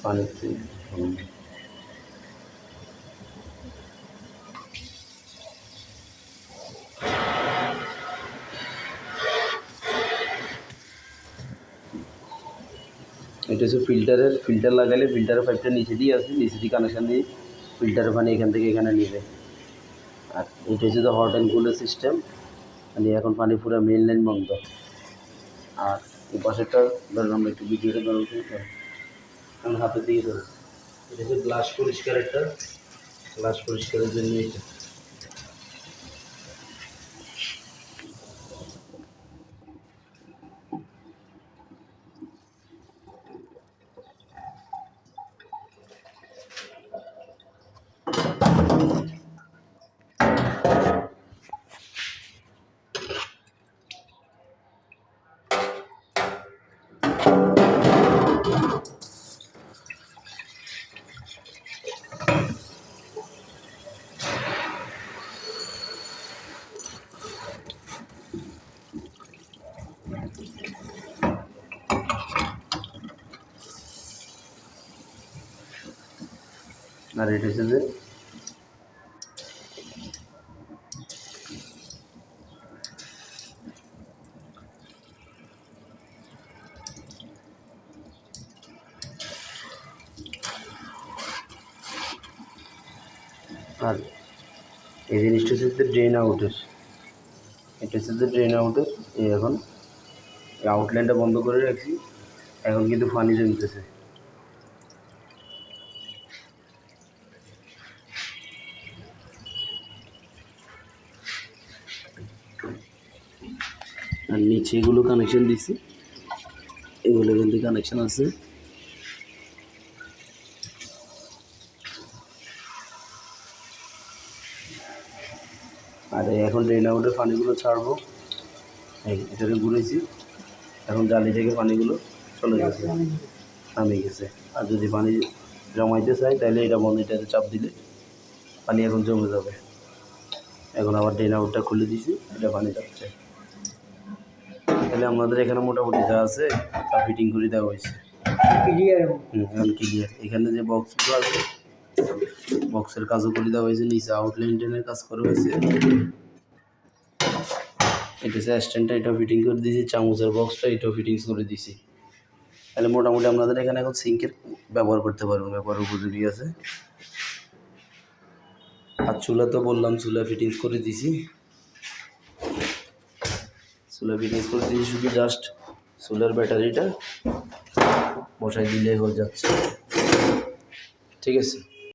পানিতে এটা হচ্ছে ফিল্টার লাগালে ফিল্টারের পাইপটা নিচে দিয়ে আসবে, নিচে দিয়ে কানেকশান দিয়ে ফিল্টারের পানি এখান থেকে এখানে নেবে। আর এটা হচ্ছে তো হট অ্যান্ড কুলের সিস্টেম, মানে এখন পানি পুরো মেন লাইন বন্ধ। আর এই পাশেরটা ধরুন আমরা একটু ভিডিওটা ধরুন, আমি হাতের দিকে ধরুন, এটা হচ্ছে গ্লাস পরিষ্কারের জন্য এটা। আর এটা হচ্ছে যে আর এই জিনিসটা হচ্ছে ড্রেন আউটের, এটা হচ্ছে যে ড্রেন আউটের। এই এখন এই আউটলাইনটা বন্ধ করে রাখছি, এখন কিন্তু পানি জমতেছে। আর নিচে এগুলো কানেকশন দিছি, এগুলো কিন্তু কানেকশন আছে। আর এখন ড্রেন আউটের পানিগুলো ছাড়বো, এটাকে ঘুরেছি, এখন জালি থেকে পানিগুলো চলে গেছে, নামে গেছে। আর যদি পানি জমাইতে চাই তাহলে এটা বন্ধ, এটাতে চাপ দিলে পানি এখন জমে যাবে। এখন আবার ড্রেন আউটটা খুলে দিয়েছি, এটা পানি যাচ্ছে। তাহলে আমাদের এখানে মোটামুটি যা আছে তা ফিটিং করে দেওয়া হয়েছে, এখন ক্লিয়ার। এখানে যে বক্সগুলো আছে বক্সের কাজও করে দেওয়া হয়েছে, নিচে আউটলাইন ড্রেনের কাজ করা হয়েছে। এটা হচ্ছে স্ট্যান্ডটা, এটাও ফিটিং করে দিয়েছি, চামচের বক্সটা এটাও ফিটিংস করে দিয়েছি। তাহলে মোটামুটি আপনাদের এখানে এখন সিঙ্কের ব্যবহার করতে পারবেন, ব্যবহার উপযোগী আছে। আর চুলা তো বললাম, চুলা ফিটিংস করে দিয়েছি, শুধু জাস্ট সোলার ব্যাটারিটা বসাই দিলে হয়ে যাচ্ছে। ঠিক আছে।